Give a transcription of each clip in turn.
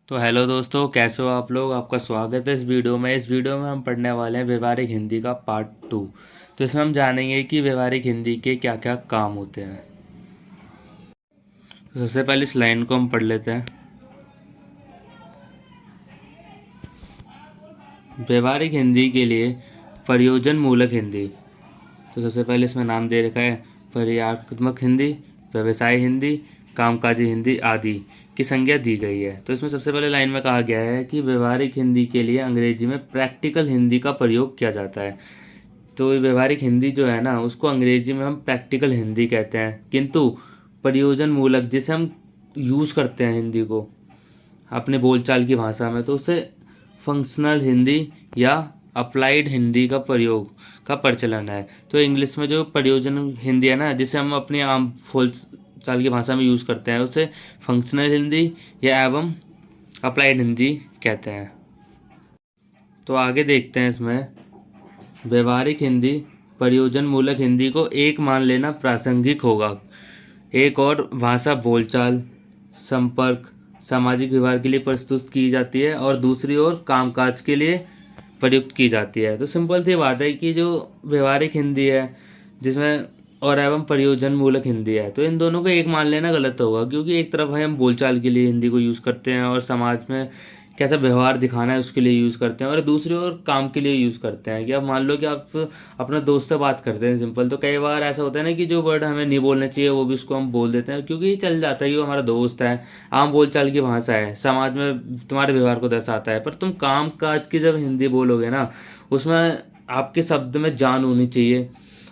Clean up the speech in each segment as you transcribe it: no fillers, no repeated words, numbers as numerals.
तो हेलो दोस्तों, कैसे हो आप लोग। आपका स्वागत है इस वीडियो में हम पढ़ने वाले हैं व्यवहारिक हिंदी का पार्ट 2। तो इसमें हम जानेंगे कि व्यवहारिक हिंदी के क्या क्या काम होते हैं। तो सबसे पहले इस लाइन को हम पढ़ लेते हैं। व्यवहारिक हिंदी के लिए प्रयोजन मूलक हिंदी। तो सबसे पहले इसमें नाम दे रखा है प्रक्रियात्मक हिंदी, व्यवसाय हिंदी, कामकाजी हिंदी आदि की संज्ञा दी गई है। तो इसमें सबसे पहले लाइन में कहा गया है कि व्यवहारिक हिंदी के लिए अंग्रेजी में प्रैक्टिकल हिंदी का प्रयोग किया जाता है। तो ये व्यवहारिक हिंदी जो है ना, उसको अंग्रेजी में हम प्रैक्टिकल हिंदी कहते हैं, किंतु प्रयोजन मूलक जिसे हम यूज़ करते हैं हिंदी को अपने बोलचाल की भाषा में, तो उसे फंक्शनल हिंदी या अप्लाइड हिंदी का प्रयोग का प्रचलन है। तो इंग्लिश में जो प्रयोजन हिंदी है ना, जिसे हम अपनी आम बोलचाल की भाषा में यूज़ करते हैं, उसे फंक्शनल हिंदी या एवं अप्लाइड हिंदी कहते हैं। तो आगे देखते हैं इसमें। व्यवहारिक हिंदी प्रयोजन मूलक हिंदी को एक मान लेना प्रासंगिक होगा। एक और भाषा बोलचाल, संपर्क, सामाजिक व्यवहार के लिए प्रस्तुत की जाती है और दूसरी ओर कामकाज के लिए प्रयुक्त की जाती है। तो सिंपल सी बात है कि जो व्यवहारिक हिंदी है जिसमें और एवं प्रयोजन मूलक हिंदी है, तो इन दोनों को एक मान लेना गलत होगा, क्योंकि एक तरफ है हम बोलचाल के लिए हिंदी को यूज़ करते हैं और समाज में कैसा व्यवहार दिखाना है उसके लिए यूज़ करते हैं, और दूसरी ओर काम के लिए यूज़ करते हैं। कि अब मान लो कि आप अपना दोस्त से बात करते हैं सिंपल, तो कई बार ऐसा होता है ना कि जो वर्ड हमें नहीं बोलने चाहिए वो भी उसको हम बोल देते हैं, क्योंकि ये चल जाता है कि वो हमारा दोस्त है, आम बोलचाल की भाषा है, समाज में तुम्हारे व्यवहार को दर्शाता है। पर तुम काम काज की जब हिंदी बोलोगे ना, उसमें आपके शब्द में जान होनी चाहिए,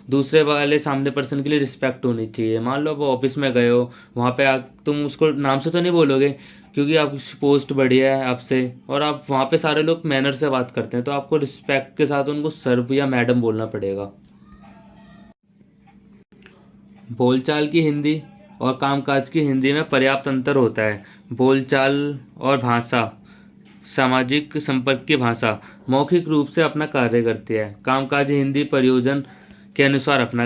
दूसरे वाले सामने पर्सन के लिए रिस्पेक्ट होनी चाहिए। मान लो आप ऑफिस में गए हो, वहाँ पे तुम उसको नाम से तो नहीं बोलोगे, क्योंकि आपकी पोस्ट बढ़िया है आपसे, और आप वहाँ पे सारे लोग मैनर से बात करते हैं, तो आपको रिस्पेक्ट के साथ उनको सर या मैडम बोलना पड़ेगा। बोलचाल की हिंदी और कामकाज की हिंदी में पर्याप्त अंतर होता है। बोलचाल और भाषा सामाजिक संपर्क की भाषा मौखिक रूप से अपना कार्य करती है। कामकाजी हिंदी प्रयोजन के अनुसार अपना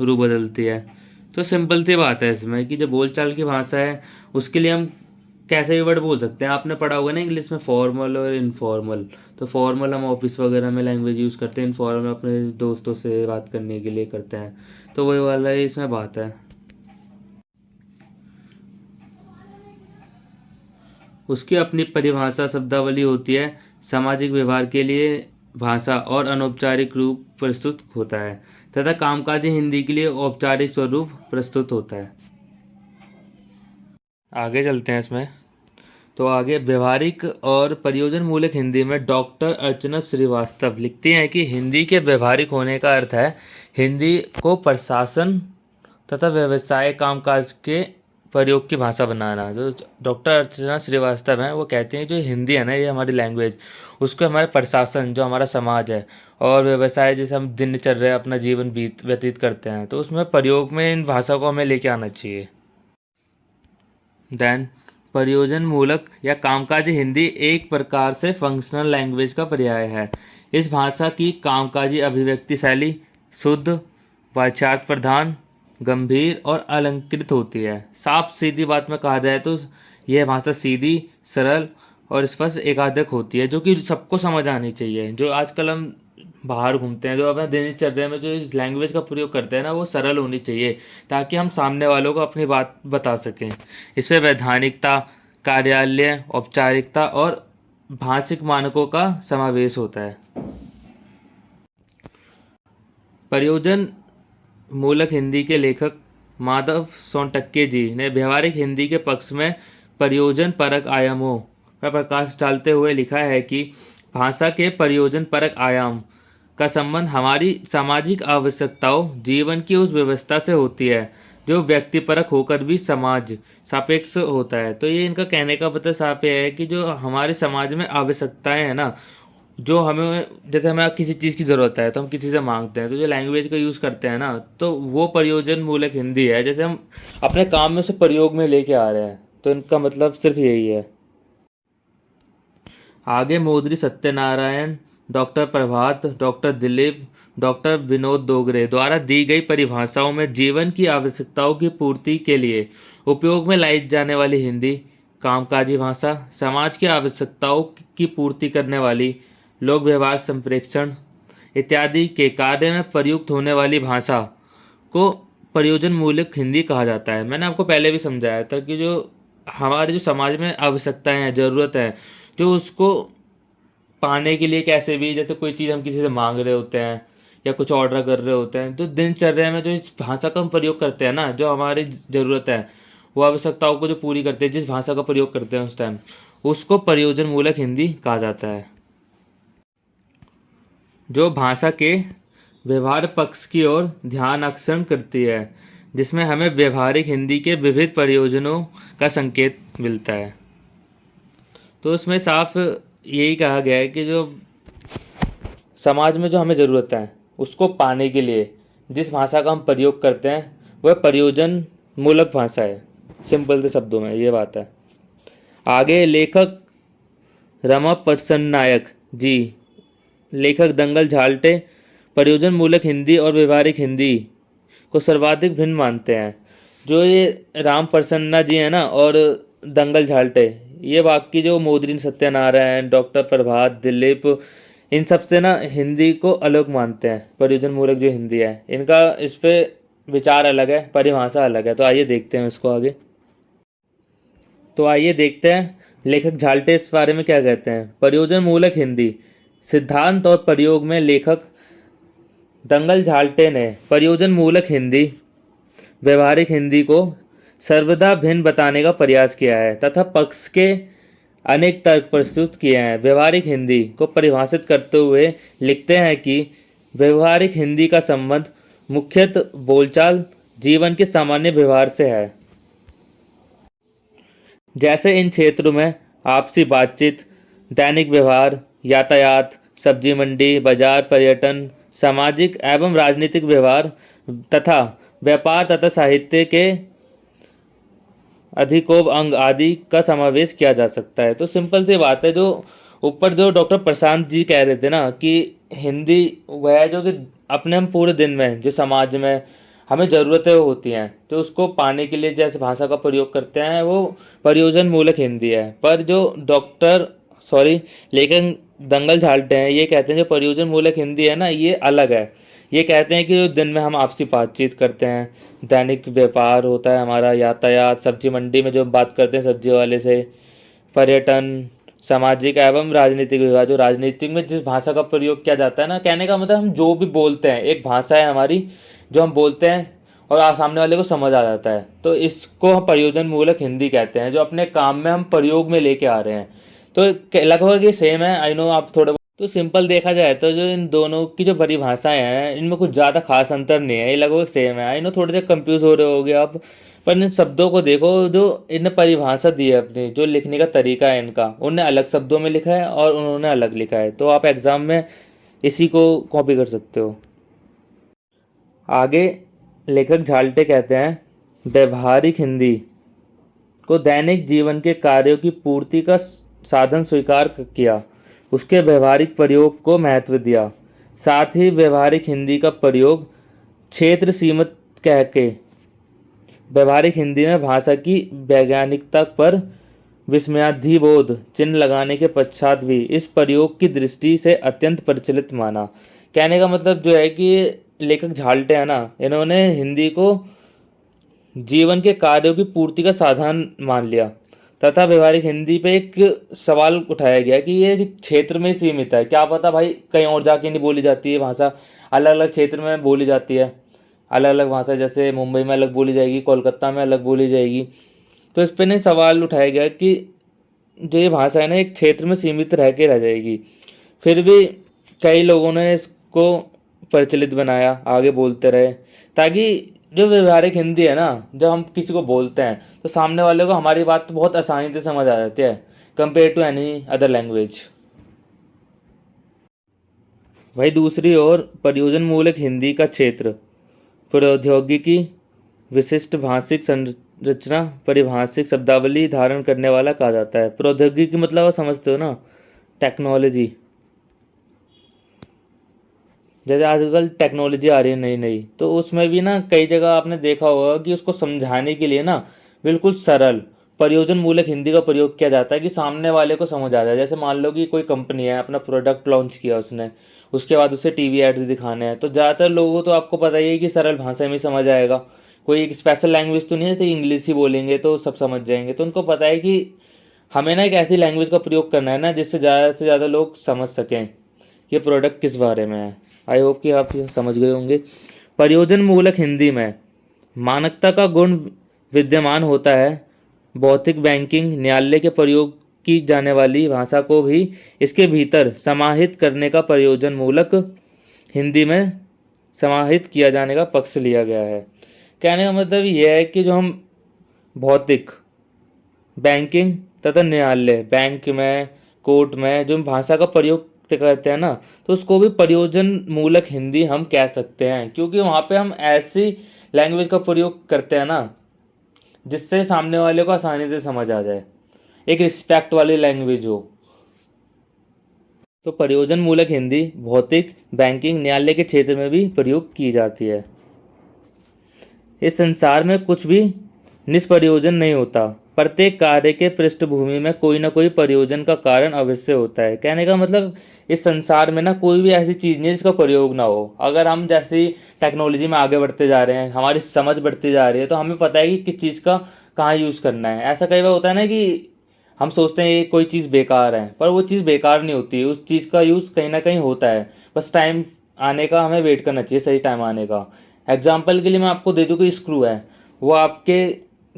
रूप बदलती है। तो सिंपल सी बात है इसमें कि जो बोलचाल की भाषा है उसके लिए हम कैसे भी वर्ड बोल सकते हैं। आपने पढ़ा होगा ना इंग्लिश में फॉर्मल और इनफॉर्मल। तो फॉर्मल हम ऑफिस वगैरह में लैंग्वेज यूज़ करते हैं, इनफॉर्मल अपने दोस्तों से बात करने के लिए करते हैं। तो वही वाला ही इसमें बात है। उसकी अपनी परिभाषा शब्दावली होती है। सामाजिक व्यवहार के लिए भाषा और अनौपचारिक रूप प्रस्तुत होता है तथा कामकाजी हिंदी के लिए औपचारिक स्वरूप प्रस्तुत होता है। आगे चलते हैं इसमें। तो आगे व्यवहारिक और प्रयोजन मूलक हिंदी में डॉक्टर अर्चना श्रीवास्तव लिखती हैं कि हिंदी के व्यवहारिक होने का अर्थ है हिंदी को प्रशासन तथा व्यवसाय कामकाज के प्रयोग की भाषा बनाना। जो डॉक्टर अर्चना श्रीवास्तव हैं वो कहते हैं जो हिंदी है ना, ये हमारी लैंग्वेज, उसको हमारे प्रशासन जो हमारा समाज है और व्यवसाय जैसे हम दिनचर्या अपना जीवन व्यतीत करते हैं, तो उसमें प्रयोग में इन भाषा को हमें लेके आना चाहिए। देन प्रयोजन मूलक या कामकाजी हिंदी एक प्रकार से फंक्शनल लैंग्वेज का पर्याय है। इस भाषा की कामकाजी अभिव्यक्ति शैली शुद्ध, वाच्यार्थ प्रधान, गंभीर और अलंकृत होती है। साफ सीधी बात में कहा जाए तो यह भाषा सीधी, सरल और स्पष्ट एकाधिक होती है, जो कि सबको समझ आनी चाहिए। जो आजकल हम बाहर घूमते हैं, जो अपना दिनचर्या में जो इस लैंग्वेज का प्रयोग करते हैं ना, वो सरल होनी चाहिए ताकि हम सामने वालों को अपनी बात बता सकें। इसमें वैधानिकता, कार्यालय औपचारिकता और भाषिक मानकों का समावेश होता है। प्रयोजन मूलक हिंदी के लेखक माधव सोनटक्के जी ने व्यवहारिक हिंदी के पक्ष में प्रयोजन परक आयामों पर प्रकाश डालते हुए लिखा है कि भाषा के प्रयोजन परक आयाम का संबंध हमारी सामाजिक आवश्यकताओं, जीवन की उस व्यवस्था से होती है जो व्यक्तिपरक होकर भी समाज सापेक्ष होता है। तो ये इनका कहने का मतलब साफ है कि जो हमारे समाज में आवश्यकताएं हैं ना, जो हमें जैसे हमें किसी चीज़ की ज़रूरत है तो हम किसी से मांगते हैं, तो जो लैंग्वेज का यूज़ करते हैं ना, तो वो प्रयोजन मूलक हिंदी है। जैसे हम अपने काम में से प्रयोग में लेके आ रहे हैं, तो इनका मतलब सिर्फ यही है। आगे मौदरी सत्यनारायण, डॉक्टर प्रभात, डॉक्टर दिलीप, डॉक्टर विनोद डोगरे द्वारा दी गई परिभाषाओं में जीवन की आवश्यकताओं की पूर्ति के लिए उपयोग में लाई जाने वाली हिंदी कामकाजी भाषा, समाज की आवश्यकताओं की पूर्ति करने वाली, लोक व्यवहार संप्रेक्षण इत्यादि के कार्य में प्रयुक्त होने वाली भाषा को प्रयोजन मूलक हिंदी कहा जाता है। मैंने आपको पहले भी समझाया था कि जो हमारे जो समाज में आवश्यकताएं हैं, ज़रूरत है, जो उसको पाने के लिए कैसे भी, जैसे कोई चीज़ हम किसी से मांग रहे होते हैं या कुछ ऑर्डर कर रहे होते हैं, तो दिनचर्या में जो इस भाषा का हम प्रयोग करते हैं ना, जो हमारी ज़रूरत है, वो आवश्यकताओं को जो पूरी करते हैं, जिस भाषा का प्रयोग करते हैं उस टाइम, उसको प्रयोजन मूलक हिंदी कहा जाता है। जो भाषा के व्यवहार पक्ष की ओर ध्यान आकर्षण करती है, जिसमें हमें व्यवहारिक हिंदी के विविध प्रयोजनों का संकेत मिलता है। तो उसमें साफ यही कहा गया है कि जो समाज में जो हमें ज़रूरत है उसको पाने के लिए जिस भाषा का हम प्रयोग करते हैं वह प्रयोजन मूलक भाषा है। सिंपल से शब्दों में ये बात है। आगे लेखक रमा पटसनायक जी, लेखक दंगल झाल्टे प्रयोजन मूलक हिंदी और व्यवहारिक हिंदी को सर्वाधिक भिन्न मानते हैं। जो ये राम प्रसन्ना जी हैं ना और दंगल झाल्टे, ये बाकी जो मोदरीन सत्यनारायण, डॉक्टर प्रभात, दिलीप, इन सब से ना हिंदी को अलग मानते हैं। प्रयोजन मूलक जो हिंदी है इनका इस पे विचार अलग है, परिभाषा अलग है। तो आइए देखते हैं इसको आगे। तो आइए देखते हैं लेखक झाल्टे इस बारे में क्या कहते हैं। प्रयोजन मूलक हिंदी सिद्धांत और प्रयोग में लेखक दंगल झाल्टे ने प्रयोजन मूलक हिंदी व्यवहारिक हिंदी को सर्वदा भिन्न बताने का प्रयास किया है तथा पक्ष के अनेक तर्क प्रस्तुत किए हैं। व्यवहारिक हिंदी को परिभाषित करते हुए लिखते हैं कि व्यवहारिक हिंदी का संबंध मुख्यतः बोलचाल, जीवन के सामान्य व्यवहार से है। जैसे इन क्षेत्रों में आपसी बातचीत, दैनिक व्यवहार, यातायात, सब्जी मंडी, बाजार, पर्यटन, सामाजिक एवं राजनीतिक व्यवहार तथा व्यापार तथा साहित्य के अधिकोप अंग आदि का समावेश किया जा सकता है। तो सिंपल सी बात है, जो ऊपर जो डॉक्टर प्रशांत जी कह रहे थे ना कि हिंदी वह है जो कि अपने हम पूरे दिन में जो समाज में हमें ज़रूरतें होती हैं तो उसको पाने के लिए जैसे भाषा का प्रयोग करते हैं वो प्रयोजन मूलक हिंदी है। पर जो लेकिन दंगल झाल्टे हैं ये कहते हैं जो प्रयोजन मूलक हिंदी है ना ये अलग है। ये कहते हैं कि जो दिन में हम आपसी बातचीत करते हैं, दैनिक व्यापार होता है हमारा, यातायात, सब्जी मंडी में जो बात करते हैं सब्जी वाले से, पर्यटन, सामाजिक एवं राजनीतिक विवाद, जो राजनीतिक में जिस भाषा का प्रयोग किया जाता है ना, कहने का मतलब हम जो भी बोलते हैं एक भाषा है हमारी जो हम बोलते हैं और सामने वाले को समझ आ जाता है, तो इसको हम प्रयोजन मूलक हिंदी कहते हैं जो अपने काम में हम प्रयोग में लेके आ रहे हैं। तो लगभग ये सेम है। आई नो आप थोड़ा तो सिंपल देखा जाए तो जो इन दोनों की जो परिभाषाएं हैं इनमें कुछ ज़्यादा खास अंतर नहीं है, ये लगभग सेम है। आई नो थोड़े से कंफ्यूज हो रहे होगे आप, पर इन शब्दों को देखो जो इन्हें परिभाषा दी है अपनी, जो लिखने का तरीका है इनका, उन्हें अलग शब्दों में लिखा है और उन्होंने अलग लिखा है। तो आप एग्ज़ाम में इसी को कॉपी कर सकते हो। आगे लेखक झाल्टे कहते हैं व्यवहारिक हिंदी को दैनिक जीवन के कार्यों की पूर्ति का साधन स्वीकार किया, उसके व्यवहारिक प्रयोग को महत्व दिया। साथ ही व्यवहारिक हिंदी का प्रयोग क्षेत्र सीमित कह के व्यवहारिक हिंदी में भाषा की वैज्ञानिकता पर विस्मयाधिबोध चिन्ह लगाने के पश्चात भी इस प्रयोग की दृष्टि से अत्यंत प्रचलित माना। कहने का मतलब जो है कि लेखक झाल्टे हैं ना, इन्होंने हिंदी को जीवन के कार्यों की पूर्ति का साधन मान लिया तथा व्यवहारिक हिंदी पे एक सवाल उठाया गया कि ये क्षेत्र में सीमित है, क्या पता भाई कहीं और जाके नहीं बोली जाती है भाषा, अलग अलग क्षेत्र में बोली जाती है अलग अलग भाषा, जैसे मुंबई में अलग बोली जाएगी, कोलकाता में अलग बोली जाएगी। तो इस पर नहीं सवाल उठाया गया कि जो ये भाषा है ना एक क्षेत्र में सीमित रह के रह जाएगी। फिर भी कई लोगों ने इसको प्रचलित बनाया, आगे बोलते रहे, ताकि जो व्यवहारिक हिंदी है ना, जब हम किसी को बोलते हैं तो सामने वाले को हमारी बात बहुत आसानी से समझ आ जाती है compare to any other language. वही दूसरी ओर प्रयोजन मूलक हिंदी का क्षेत्र प्रौद्योगिकी, विशिष्ट भाषिक संरचना, परिभाषिक शब्दावली धारण करने वाला कहा जाता है। प्रौद्योगिकी मतलब आप समझते हो ना, टेक्नोलॉजी, जैसे आजकल टेक्नोलॉजी आ रही है नई नई, तो उसमें भी ना कई जगह आपने देखा होगा कि उसको समझाने के लिए ना बिल्कुल सरल प्रयोजन मूलक हिंदी का प्रयोग किया जाता है कि सामने वाले को समझ आ जाए। जैसे मान लो कि कोई कंपनी है, अपना प्रोडक्ट लॉन्च किया उसने, उसके बाद उसे टीवी एड्स दिखाने हैं, तो ज़्यादातर लोगों को तो आपको पता ही है कि सरल भाषा में ही समझ आएगा। कोई एक स्पेशल लैंग्वेज तो नहीं है, तो इंग्लिश ही बोलेंगे तो सब समझ जाएंगे। तो उनको पता है कि हमें ना एक ऐसी लैंग्वेज का प्रयोग करना है ना जिससे ज़्यादा से ज़्यादा लोग समझ सकें ये प्रोडक्ट किस बारे में है। आई होप कि आप ये समझ गए होंगे। प्रयोजन मूलक हिंदी में मानकता का गुण विद्यमान होता है। भौतिक बैंकिंग न्यायालय के प्रयोग की जाने वाली भाषा को भी इसके भीतर समाहित करने का प्रयोजन मूलक हिंदी में समाहित किया जाने का पक्ष लिया गया है। कहने का मतलब यह है कि जो हम भौतिक बैंकिंग तथा न्यायालय, बैंक में, कोर्ट में जो भाषा का प्रयोग करते हैं ना, तो उसको भी प्रयोजन मूलक हिंदी हम कह सकते हैं, क्योंकि वहाँ पे हम ऐसी लैंग्वेज का प्रयोग करते हैं ना जिससे सामने वाले को आसानी से समझ आ जाए, एक रिस्पेक्ट वाली लैंग्वेज हो। तो प्रयोजन मूलक हिंदी भौतिक बैंकिंग न्यायालय के क्षेत्र में भी प्रयोग की जाती है। इस संसार में कुछ भी निष्प्रयोजन नहीं होता। प्रत्येक कार्य के पृष्ठभूमि में कोई ना कोई प्रयोजन का कारण अवश्य होता है। कहने का मतलब इस संसार में ना कोई भी ऐसी चीज़ नहीं है जिसका प्रयोग ना हो। अगर हम जैसी टेक्नोलॉजी में आगे बढ़ते जा रहे हैं, हमारी समझ बढ़ती जा रही है, तो हमें पता है कि किस चीज़ का कहाँ यूज़ करना है। ऐसा कई बार होता है ना कि हम सोचते हैं ये कोई चीज़ बेकार है, पर वो चीज़ बेकार नहीं होती, उस चीज़ का यूज़ कहीं ना कहीं होता है। बस टाइम आने का हमें वेट करना चाहिए, सही टाइम आने का। एग्जाम्पल के लिए मैं आपको दे दूँ कि स्क्रू है, वो आपके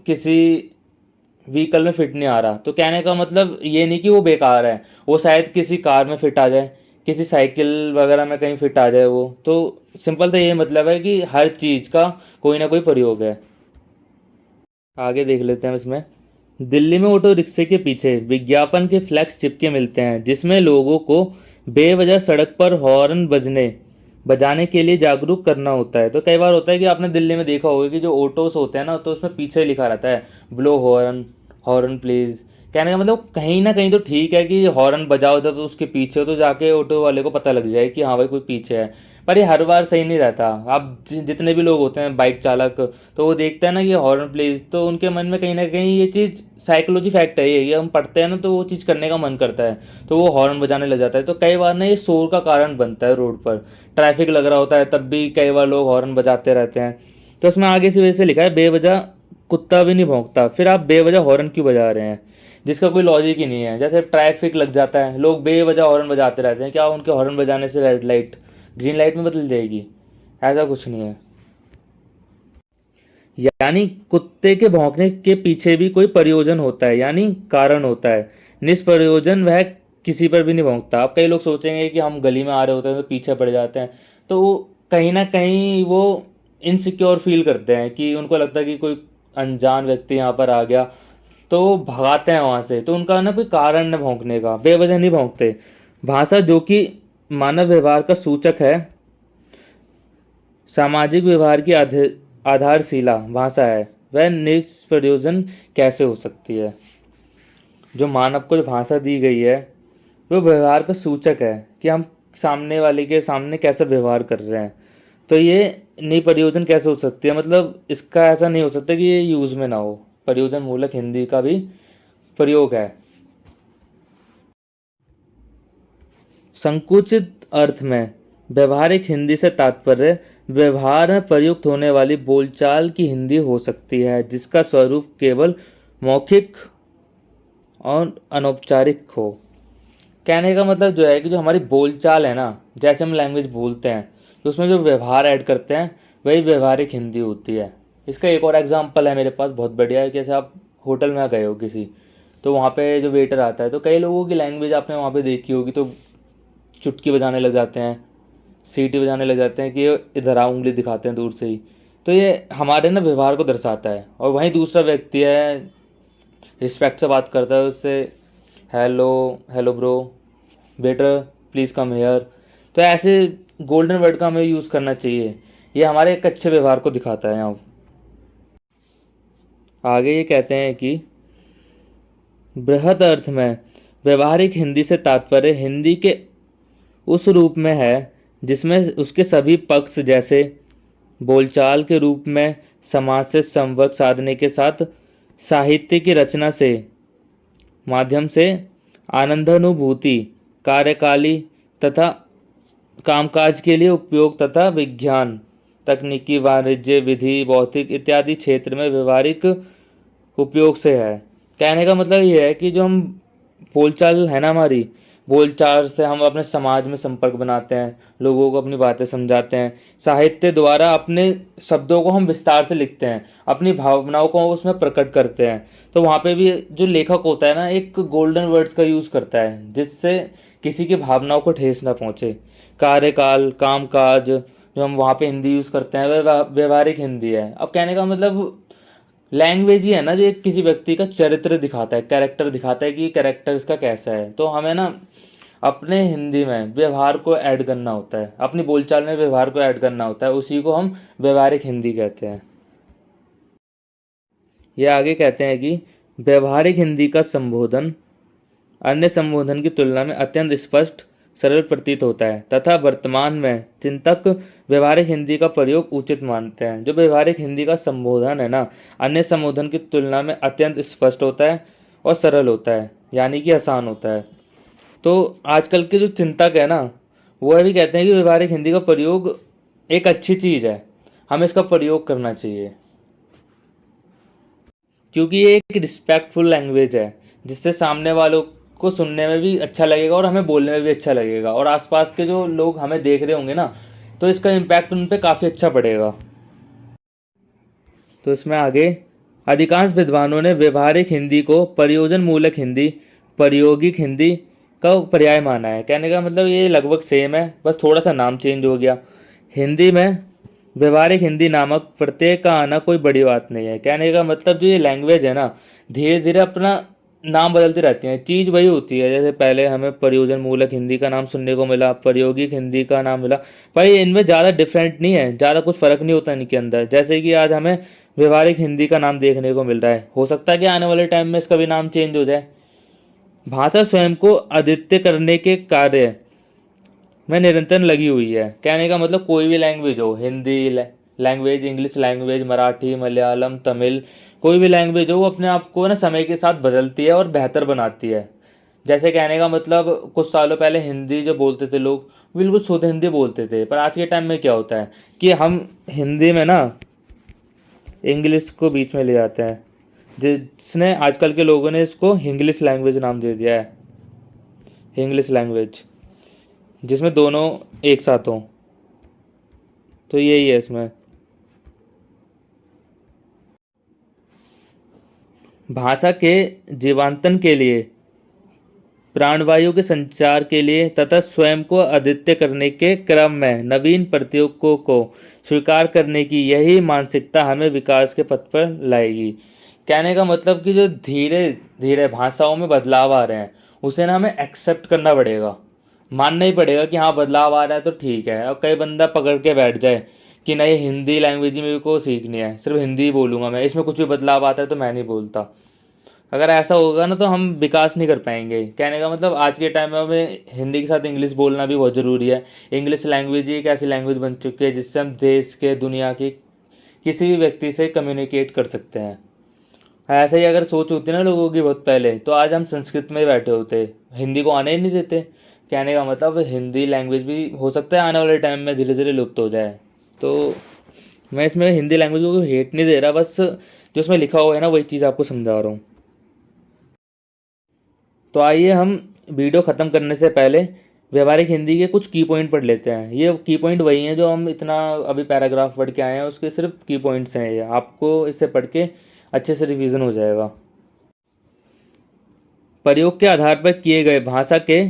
किसी व्हीकल में फिट नहीं आ रहा, तो कहने का मतलब ये नहीं कि वो बेकार है, वो शायद किसी कार में फिट आ जाए, किसी साइकिल वगैरह में कहीं फिट आ जाए वो। तो सिंपल तो ये मतलब है कि हर चीज़ का कोई ना कोई प्रयोग है। आगे देख लेते हैं इसमें। दिल्ली में ऑटो रिक्शे के पीछे विज्ञापन के फ्लैक्स चिपके मिलते हैं जिसमें लोगों को बेवजह सड़क पर हॉर्न बजाने के लिए जागरूक करना होता है। तो कई बार होता है कि आपने दिल्ली में देखा होगा कि जो ऑटोस होते हैं ना, तो उसमें पीछे लिखा रहता है ब्लो हॉर्न, हॉर्न प्लीज। कहने का मतलब कहीं ना कहीं तो ठीक है कि हॉर्न बजाओ जब तो उसके पीछे हो, तो जाके ऑटो वाले को पता लग जाए कि हाँ भाई कोई पीछे है। पर ये हर बार सही नहीं रहता। आप जितने भी लोग होते हैं बाइक चालक, तो वो देखते हैं ना कि हॉर्न प्लीज, तो उनके मन में कहीं ना कहीं ये चीज़ साइकोलॉजी फैक्ट है ये हम पढ़ते हैं ना, तो वो चीज़ करने का मन करता है, तो वो हॉर्न बजाने लग जाता है। तो कई बार ना ये शोर का कारण बनता है। रोड पर ट्रैफिक लग रहा होता है तब भी कई बार लोग हॉर्न बजाते रहते हैं। तो उसमें आगे से वैसे लिखा है बेवजह कुत्ता भी नहीं भौंकता, फिर आप बेवजह हॉर्न क्यों बजा रहे हैं, जिसका कोई लॉजिक ही नहीं है। जैसे ट्रैफिक लग जाता है, लोग बेवजह हॉर्न बजाते रहते हैं, क्या उनके हॉर्न बजाने से रेड लाइट ग्रीन लाइट में बदल जाएगी? ऐसा कुछ नहीं है। यानी कुत्ते के भौंकने के पीछे भी कोई प्रयोजन होता है, यानी कारण होता है। निष्प्रयोजन वह किसी पर भी नहीं भौंकता। अब कई लोग सोचेंगे कि हम गली में आ रहे होते हैं तो पीछे पड़ जाते हैं, तो कहीं ना कहीं वो इनसिक्योर फील करते हैं कि उनको लगता है कि कोई अनजान व्यक्ति यहाँ पर आ गया, तो वो भगाते हैं वहाँ से। तो उनका ना कोई कारण है भौंकने का, बेवजह नहीं भौंकते। भाषा जो कि मानव व्यवहार का सूचक है, सामाजिक व्यवहार की आधारशिला भाषा है, वह निष्प्रयोजन कैसे हो सकती है? जो मानव को जो भाषा दी गई है वो व्यवहार का सूचक है कि हम सामने वाले के सामने कैसे व्यवहार कर रहे हैं। तो ये निप्रयोजन कैसे हो सकती है? मतलब इसका ऐसा नहीं हो सकता कि ये यूज़ में ना हो। प्रयोजन मूलक हिंदी का भी प्रयोग है। संकुचित अर्थ में व्यवहारिक हिंदी से तात्पर्य व्यवहार में प्रयुक्त होने वाली बोलचाल की हिंदी हो सकती है जिसका स्वरूप केवल मौखिक और अनौपचारिक हो। कहने का मतलब जो है कि जो हमारी बोलचाल है ना, जैसे हम लैंग्वेज बोलते हैं, तो उसमें जो व्यवहार ऐड करते हैं वही व्यवहारिक हिंदी होती है। इसका एक और एग्जांपल है मेरे पास, बहुत बढ़िया है। जैसे आप होटल में गए हो किसी, तो वहाँ पे जो वेटर आता है, तो कई लोगों की लैंग्वेज आपने वहाँ पे देखी होगी, तो चुटकी बजाने लग जाते हैं, सीटी बजाने लग जाते हैं कि इधर आ, उंगली दिखाते हैं दूर से ही। तो ये हमारे ना व्यवहार को दर्शाता है। और वहीं दूसरा व्यक्ति है, रिस्पेक्ट से बात करता है उससे, hello hello bro, better please come here. तो ऐसे गोल्डन वर्ड का हमें यूज़ करना चाहिए। ये हमारे एक अच्छे व्यवहार को दिखाता है। यहाँ आगे ये कहते हैं कि बृहद अर्थ में व्यवहारिक हिंदी से तात्पर्य हिंदी के उस रूप में है जिसमें उसके सभी पक्ष, जैसे बोलचाल के रूप में समाज से संपर्क साधने के साथ साहित्य की रचना से माध्यम से आनंदानुभूति, कार्यकाली तथा कामकाज के लिए उपयोग तथा विज्ञान, तकनीकी, वाणिज्य, विधि, भौतिक इत्यादि क्षेत्र में व्यवहारिक उपयोग से है। कहने का मतलब ये है कि जो हम बोलचाल है ना, हमारी बोलचाल से हम अपने समाज में संपर्क बनाते हैं, लोगों को अपनी बातें समझाते हैं। साहित्य द्वारा अपने शब्दों को हम विस्तार से लिखते हैं, अपनी भावनाओं को उसमें प्रकट करते हैं। तो वहाँ पे भी जो लेखक होता है ना, एक गोल्डन वर्ड्स का यूज़ करता है जिससे किसी की भावनाओं को ठेस ना पहुँचे। कार्यकाल, कामकाज, जो हम वहाँ पे हिंदी यूज़ करते हैं वह व्यवहारिक हिंदी है। अब कहने का मतलब लैंग्वेज ही है ना जो एक किसी व्यक्ति का चरित्र दिखाता है, कैरेक्टर दिखाता है कि कैरेक्टर इसका कैसा है। तो हमें ना अपने हिंदी में व्यवहार को ऐड करना होता है, अपनी बोलचाल में व्यवहार को ऐड करना होता है, उसी को हम व्यवहारिक हिंदी कहते हैं। ये आगे कहते हैं कि व्यवहारिक हिंदी का संबोधन अन्य संबोधन की तुलना में अत्यंत स्पष्ट, सरल प्रतीत होता है तथा वर्तमान में चिंतक व्यवहारिक हिंदी का प्रयोग उचित मानते हैं। जो व्यवहारिक हिंदी का संबोधन है ना, अन्य संबोधन की तुलना में अत्यंत स्पष्ट होता है और सरल होता है, यानी कि आसान होता है। तो आजकल के जो चिंतक है ना, वो भी कहते हैं कि व्यवहारिक हिंदी का प्रयोग एक अच्छी चीज़ है, हमें इसका प्रयोग करना चाहिए, क्योंकि ये एक रिस्पेक्टफुल लैंग्वेज है जिससे सामने वालों को सुनने में भी अच्छा लगेगा और हमें बोलने में भी अच्छा लगेगा, और आसपास के जो लोग हमें देख रहे होंगे ना, तो इसका इम्पैक्ट उन पे काफ़ी अच्छा पड़ेगा। तो इसमें आगे अधिकांश विद्वानों ने व्यवहारिक हिंदी को प्रयोजन मूलक हिंदी, प्रायोगिक हिंदी का पर्याय माना है। कहने का मतलब ये लगभग सेम है, बस थोड़ा सा नाम चेंज हो गया। हिंदी में व्यवहारिक हिंदी नामक प्रत्यय का आना कोई बड़ी बात नहीं है। कहने का मतलब जो ये लैंग्वेज है ना, धीरे धीरे अपना नाम बदलती रहती हैं, चीज़ वही होती है। जैसे पहले हमें प्रयोजन मूलक हिंदी का नाम सुनने को मिला, प्रायोगिक हिंदी का नाम मिला, भाई इनमें ज़्यादा डिफरेंट नहीं है, ज़्यादा कुछ फ़र्क नहीं होता इनके अंदर। जैसे कि आज हमें व्यवहारिक हिंदी का नाम देखने को मिल रहा है, हो सकता है कि आने वाले टाइम में इसका भी नाम चेंज हो जाए। भाषा स्वयं को अद्वितीय करने के कार्य में निरंतर लगी हुई है। कहने का मतलब कोई भी लैंग्वेज हो, Hindi language, English language, Marathi, Malayalam, Tamil, कोई भी लैंग्वेज हो, वो अपने आप को ना समय के साथ बदलती है और बेहतर बनाती है। जैसे कहने का मतलब कुछ सालों पहले हिंदी जो बोलते थे लोग, बिल्कुल शुद्ध हिंदी बोलते थे, पर आज के टाइम में क्या होता है कि हम हिंदी में ना इंग्लिश को बीच में ले जाते हैं, जिसने आजकल के लोगों ने इसको इंग्लिश लैंग्वेज नाम दे दिया है। इंग्लिश लैंग्वेज जिसमें दोनों एक साथ हों, तो यही है इसमें। भाषा के जीवांतन के लिए, प्राणवायु के संचार के लिए तथा स्वयं को अद्वितीय करने के क्रम में नवीन प्रतीकों को स्वीकार करने की यही मानसिकता हमें विकास के पथ पर लाएगी। कहने का मतलब कि जो धीरे धीरे भाषाओं में बदलाव आ रहे हैं, उसे ना हमें एक्सेप्ट करना पड़ेगा, मानना ही पड़ेगा कि हाँ बदलाव आ रहा है तो ठीक है। अब कई बंदा पकड़ के बैठ जाए कि नहीं हिंदी लैंग्वेज ही मेरे को सीखनी है, सिर्फ हिंदी ही बोलूँगा मैं, इसमें कुछ भी बदलाव आता है तो मैं नहीं बोलता। अगर ऐसा होगा ना तो हम विकास नहीं कर पाएंगे। कहने का मतलब आज के टाइम में हमें हिंदी के साथ इंग्लिश बोलना भी बहुत ज़रूरी है। इंग्लिश लैंग्वेज ही एक ऐसी लैंग्वेज बन चुकी है जिससे हम देश के, दुनिया की किसी भी व्यक्ति से कम्युनिकेट कर सकते हैं। ऐसे ही अगर सोच होती ना लोगों की बहुत पहले, तो आज हम संस्कृत में ही बैठे होते, हिंदी को आने ही नहीं देते। कहने का मतलब हिंदी लैंग्वेज भी हो सकता है आने वाले टाइम में धीरे धीरे लुप्त हो जाए। तो मैं इसमें हिंदी लैंग्वेज को हेट नहीं दे रहा, बस जो इसमें लिखा हुआ है ना वही चीज़ आपको समझा रहा हूँ। तो आइए हम वीडियो ख़त्म करने से पहले व्यवहारिक हिंदी के कुछ की पॉइंट पढ़ लेते हैं। ये की पॉइंट वही हैं जो हम इतना अभी पैराग्राफ पढ़ के आए हैं, उसके सिर्फ की पॉइंट्स हैं ये। आपको इससे पढ़ के अच्छे से रिवीजन हो जाएगा। प्रयोग के आधार पर किए गए भाषा के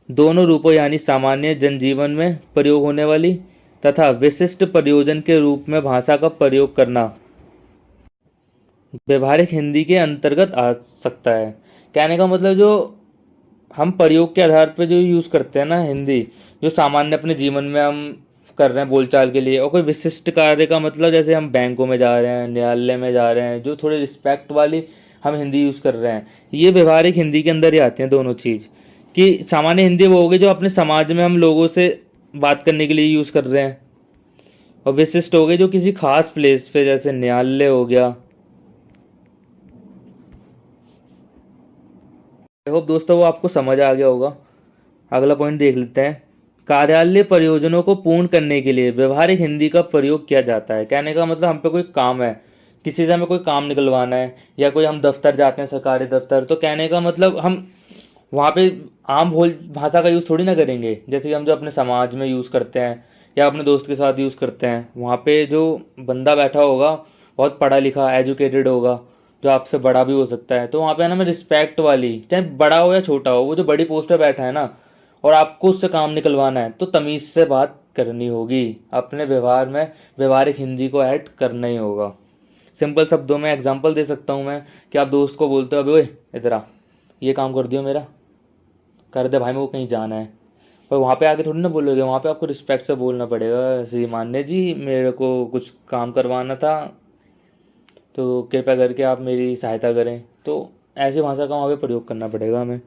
दोनों रूपों, यानी सामान्य जनजीवन में प्रयोग होने वाली तथा विशिष्ट प्रयोजन के रूप में भाषा का प्रयोग करना व्यवहारिक हिंदी के अंतर्गत आ सकता है। कहने का मतलब जो हम प्रयोग के आधार पर जो यूज़ करते हैं ना हिंदी, जो सामान्य अपने जीवन में हम कर रहे हैं बोलचाल के लिए, और कोई विशिष्ट कार्य का मतलब जैसे हम बैंकों में जा रहे हैं, न्यायालय में जा रहे हैं, जो थोड़ी रिस्पेक्ट वाली हम हिंदी यूज़ कर रहे हैं, ये व्यवहारिक हिंदी के अंदर ही आती हैं दोनों चीज़। कि सामान्य हिंदी वो होगी जो अपने समाज में हम लोगों से बात करने के लिए यूज़ कर रहे हैं, और विशिष्ट हो गई जो किसी खास प्लेस पे, जैसे न्यायालय हो गया, आई होप दोस्तों वो आपको समझ आ गया होगा। अगला पॉइंट देख लेते हैं। कार्यालय परियोजनाओं को पूर्ण करने के लिए व्यवहारिक हिंदी का प्रयोग किया जाता है। कहने का मतलब हम पे कोई काम है, किसी से हमें कोई काम निकलवाना है, या कोई हम दफ्तर जाते हैं सरकारी दफ्तर, तो कहने का मतलब हम वहाँ पे आम भोल भाषा का यूज़ थोड़ी ना करेंगे, जैसे कि हम जो अपने समाज में यूज़ करते हैं या अपने दोस्त के साथ यूज़ करते हैं। वहाँ पे जो बंदा बैठा होगा बहुत पढ़ा लिखा एजुकेटेड होगा, जो आपसे बड़ा भी हो सकता है, तो वहाँ पे ना हमें रिस्पेक्ट वाली, चाहे बड़ा हो या छोटा हो, वो जो बड़ी पोस्ट पे बैठा है ना और आपको उससे काम निकलवाना है, तो तमीज़ से बात करनी होगी। अपने व्यवहार में व्यवहारिक हिंदी को ऐड करना ही होगा। सिंपल शब्दों में एग्जांपल दे सकता हूँ मैं कि आप दोस्त को बोलते हो, अबे ओए इधर आ, ये काम कर दियो मेरा, कर दे भाई, मेरे को कहीं जाना है। पर वहाँ पे आके थोड़ी ना बोलोगे, वहाँ पे आपको रिस्पेक्ट से बोलना पड़ेगा, श्रीमान्य जी मेरे को कुछ काम करवाना था, तो कृपया करके आप मेरी सहायता करें। तो ऐसी भाषा का वहाँ पे प्रयोग करना पड़ेगा हमें।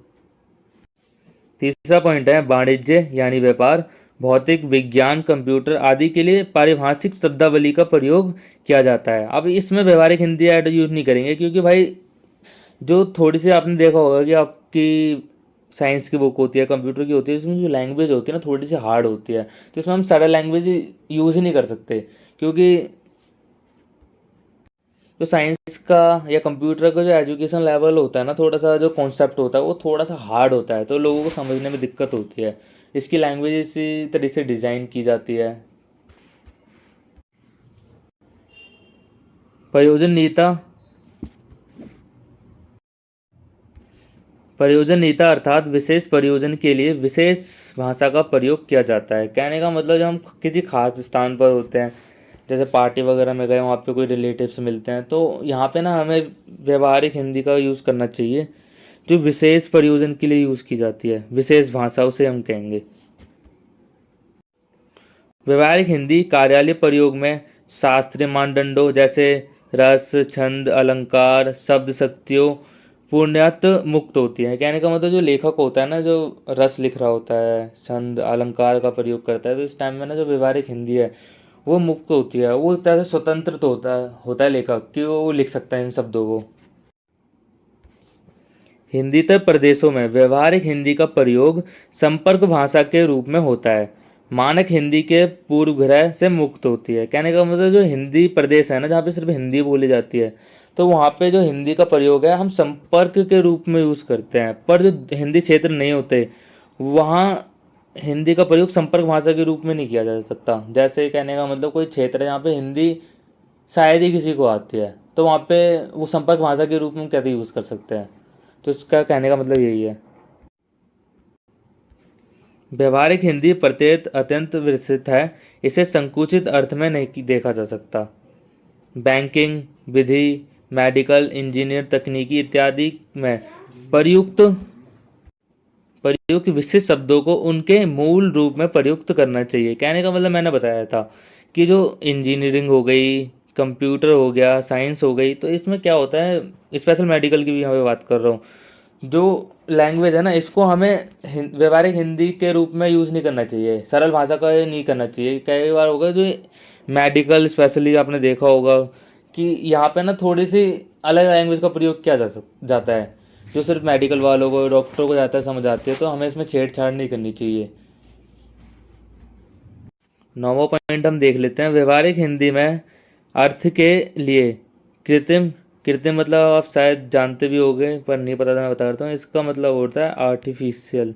तीसरा पॉइंट है वाणिज्य यानी व्यापार, भौतिक विज्ञान, कंप्यूटर आदि के लिए पारिभाषिक शब्दावली का प्रयोग किया जाता है। अब इसमें व्यवहारिक हिंदी ऐड यूज नहीं करेंगे, क्योंकि भाई जो थोड़ी सी आपने देखा होगा कि आपकी साइंस की बुक होती है, कंप्यूटर की होती है, इसमें जो लैंग्वेज होती है ना थोड़ी सी हार्ड होती है, तो इसमें हम सरल लैंग्वेज यूज़ ही नहीं कर सकते। क्योंकि जो साइंस का या कंप्यूटर का जो एजुकेशन लेवल होता है ना, थोड़ा सा जो कॉन्सेप्ट होता है वो थोड़ा सा हार्ड होता है, तो लोगों को समझने में दिक्कत होती है। इसकी लैंग्वेज इसी तरह से डिज़ाइन की जाती है। प्रयोजन नीता, प्रयोजन नीता अर्थात विशेष प्रयोजन के लिए विशेष भाषा का प्रयोग किया जाता है। कहने का मतलब जब हम किसी खास स्थान पर होते हैं, जैसे पार्टी वगैरह में गए, वहाँ पे कोई रिलेटिव से मिलते हैं, तो यहाँ पे ना हमें व्यवहारिक हिंदी का यूज़ करना चाहिए, जो विशेष प्रयोजन के लिए यूज़ की जाती है, विशेष भाषा उसे हम कहेंगे। व्यवहारिक हिंदी कार्यालय प्रयोग में शास्त्रीय मानदंडों जैसे रस, छंद, अलंकार, शब्द शक्तियों पूर्णत मुक्त होती है। कहने का मतलब जो लेखक होता है ना, जो रस लिख रहा होता है, छंद अलंकार का प्रयोग करता है, तो इस टाइम में ना जो व्यवहारिक हिंदी है वो मुक्त होती है। वो एक तरह से स्वतंत्र तो होता है लेखक कि वो लिख सकता है इन शब्दों को। हिंदीतर प्रदेशों में व्यवहारिक हिंदी का प्रयोग संपर्क भाषा के रूप में होता है। मानक हिंदी के पूर्वग्रह से मुक्त होती है। कहने का मतलब जो हिंदी प्रदेश है ना, जहाँ पे सिर्फ हिंदी बोली जाती है, तो वहाँ पे जो हिंदी का प्रयोग है हम संपर्क के रूप में यूज़ करते हैं। पर जो हिंदी क्षेत्र नहीं होते, वहाँ हिंदी का प्रयोग संपर्क भाषा के रूप में नहीं किया जा सकता। जैसे कहने का मतलब कोई क्षेत्र है जहाँ पे हिंदी शायद ही किसी को आती है, तो वहाँ पे वो संपर्क भाषा के रूप में कैसे यूज़ कर सकते हैं। तो इसका कहने का मतलब यही है। व्यवहारिक हिंदी प्रत्येक अत्यंत विस्तृत है, इसे संकुचित अर्थ में नहीं देखा जा सकता। बैंकिंग, विधि, मेडिकल, इंजीनियर, तकनीकी इत्यादि में प्रयुक्त प्रयुक्त विशिष्ट शब्दों को उनके मूल रूप में प्रयुक्त करना चाहिए। कहने का मतलब मैंने बताया था कि जो इंजीनियरिंग हो गई, कंप्यूटर हो गया, साइंस हो गई, तो इसमें क्या होता है, स्पेशल मेडिकल की भी यहाँ पे बात कर रहा हूँ, जो लैंग्वेज है ना इसको हमें व्यवहारिक हिंदी के रूप में यूज़ नहीं करना चाहिए, सरल भाषा का नहीं करना चाहिए। कई बार होगा जो मेडिकल स्पेशली आपने देखा होगा कि यहाँ पे ना थोड़ी सी अलग लैंग्वेज का प्रयोग किया जाता है, जो सिर्फ मेडिकल वालों को, डॉक्टरों को ज़्यादा समझ आती है, तो हमें इसमें छेड़छाड़ नहीं करनी चाहिए। नौवां पॉइंट हम देख लेते हैं। व्यवहारिक हिंदी में अर्थ के लिए कृत्रिम, कृत्रिम मतलब आप शायद जानते भी होंगे पर नहीं पता था, मैं बता देता हूँ। इसका मतलब होता है आर्टिफिशियल।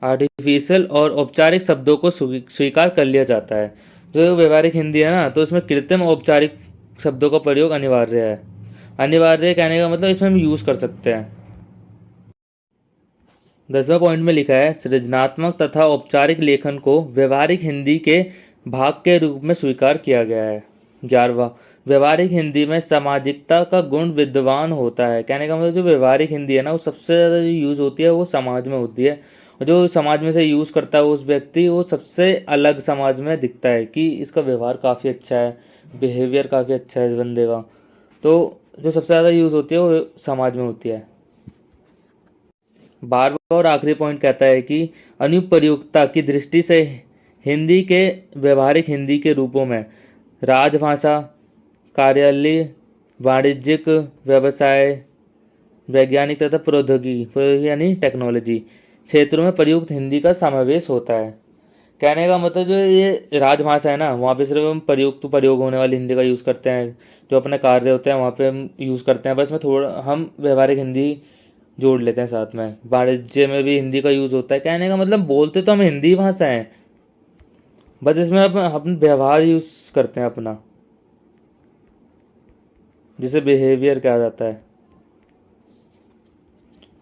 आर्टिफिशियल और औपचारिक शब्दों को स्वीकार कर लिया जाता है। जो व्यवहारिक हिंदी है ना, तो इसमें कृत्रिम औपचारिक शब्दों का प्रयोग अनिवार्य है। अनिवार्य कहने का मतलब इसमें हम यूज़ कर सकते हैं। 10वें पॉइंट में लिखा है सृजनात्मक तथा औपचारिक लेखन को व्यवहारिक हिंदी के भाग के रूप में स्वीकार किया गया है। 11वां, व्यवहारिक हिंदी में सामाजिकता का गुण विद्यमान होता है। कहने का मतलब जो व्यवहारिक हिंदी है ना, वो सबसे ज़्यादा जो यूज़ होती है वो समाज में होती है, और जो समाज में से यूज़ करता है उस व्यक्ति, वो सबसे अलग समाज में दिखता है कि इसका व्यवहार काफ़ी अच्छा है, बिहेवियर काफ़ी अच्छा है इस बंदे का। तो जो सबसे ज़्यादा यूज़ होती है वो समाज में होती है। 12वां और आखिरी पॉइंट कहता है कि अनुप्रयुक्तता की दृष्टि से हिंदी के व्यवहारिक हिंदी के रूपों में राजभाषा, कार्यालय, वाणिज्यिक, व्यवसाय, वैज्ञानिक तथा प्रौद्योगिकी यानी टेक्नोलॉजी क्षेत्रों में प्रयुक्त हिंदी का समावेश होता है। कहने का मतलब जो ये राजभाषा है ना, वहाँ पे सिर्फ हम प्रयोग होने वाली हिंदी का यूज़ करते हैं। जो अपने कार्य होते हैं वहाँ पे हम यूज़ करते हैं, बस में थोड़ा हम व्यवहारिक हिंदी जोड़ लेते हैं साथ में। वाणिज्य में भी हिंदी का यूज़ होता है। कहने का मतलब बोलते तो हम हिंदी भाषा है, बस इसमें अपन व्यवहार यूज़ करते हैं अपना, जिसे बिहेवियर कहा जाता है।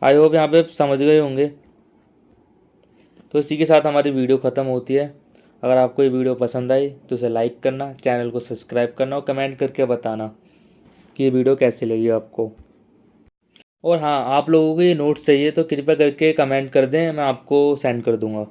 आई होप यहाँ पे समझ गए होंगे। तो इसी के साथ हमारी वीडियो ख़त्म होती है। अगर आपको ये वीडियो पसंद आई तो इसे लाइक करना, चैनल को सब्सक्राइब करना और कमेंट करके बताना कि ये वीडियो कैसी लगी आपको। और हाँ, आप लोगों को ये नोट्स चाहिए तो कृपया करके कमेंट कर दें, मैं आपको सेंड कर दूँगा।